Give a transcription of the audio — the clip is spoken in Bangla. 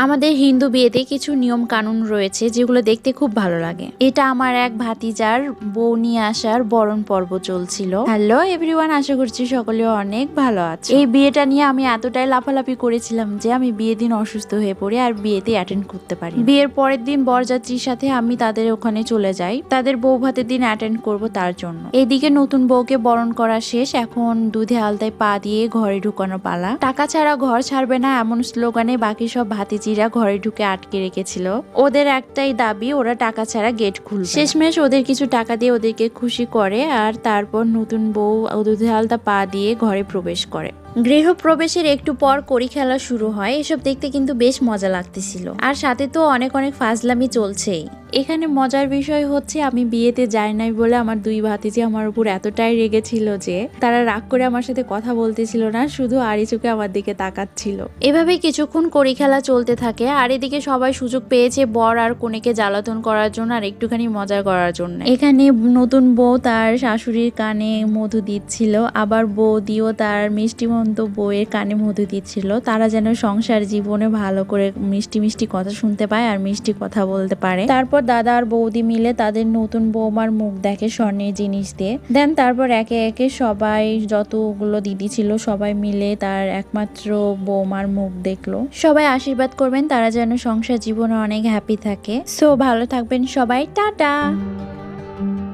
আমাদের হিন্দু বিয়েতে কিছু নিয়ম কানুন রয়েছে যেগুলো দেখতে খুব ভালো লাগে। এটা আমার এক ভাতিজার বউ নিয়ে আসার বরণ পর্ব চলছিল। হ্যালো এভরিওয়ান, আশা করছি সকলে অনেক ভালো আছে। এই বিয়েটা নিয়ে আমি এতটাই লাফালাফি করেছিলাম যে আমি বিয়ের দিন অসুস্থ হয়ে পড়ি আর বিয়েতে অ্যাটেন্ড করতে পারি। বিয়ের পরের দিন বরযাত্রীর সাথে আমি তাদের ওখানে চলে যাই, তাদের বউ ভাতের দিন অ্যাটেন্ড করব তার জন্য। এইদিকে নতুন বউকে বরণ করা শেষ, এখন দুধে আলতায় পা দিয়ে ঘরে ঢুকানো পালা। টাকা ছাড়া ঘর ছাড়বে না এমন স্লোগানে বাকি সব ভাতিজিরা ঘরে ঢুকে আটকে রেখেছিল। ওদের একটাই দাবি, ওরা টাকা ছাড়া গেট খুলবে। শেষমেশ ওদের কিছু টাকা দিয়ে ওদেরকে খুশি করে আর তারপর নতুন বউ দুধে আলতা পা দিয়ে ঘরে প্রবেশ করে। গৃহপ্রবেশের একটু পর কড়ি খেলা শুরু হয়। এসব দেখতে কিন্তু বেশ মজা লাগতেছিল, আর সাথে তো অনেক অনেক ফাজলামি চলছেই। এখানে মজার বিষয় হচ্ছে আমি বিয়েতে যাই নাই বলে আমার দুই ভাতিজি আমার উপর এতটাই রেগেছিল যে তারা রাগ করে আমার সাথে কথা বলতেছিল না, শুধু আড়ি চোখে আমার দিকে তাকাচ্ছিল। এভাবে কিছুক্ষণ কড়ি খেলা চলতে থাকে, আর এদিকে সবাই সুযোগ পেয়েছে বর আর কনেকে জ্বালাতন করার জন্য আর একটুখানি মজা করার জন্য। এখানে নতুন বউ তার শাশুড়ির কানে মধু দিচ্ছিল, আবার বৌদিও তার মিষ্টিমন্ত বউয়ের কানে মধু দিচ্ছিল। তারা যেন সংসার জীবনে ভালো করে মিষ্টি মিষ্টি কথা শুনতে পায় আর মিষ্টি কথা বলতে পারে। তারপর দাদা আর বৌদি মিলে তাদের নতুন বৌমার মুখ দেখে স্বর্ণের জিনিস দিয়ে দেন। তারপর একে একে সবাই, যতগুলো দিদি ছিল সবাই মিলে তার একমাত্র বৌমার মুখ দেখলো। সবাই আশীর্বাদ করবেন তারা যেন সংসার জীবনে অনেক হ্যাপি থাকে। সো ভালো থাকবেন সবাই, টাটা।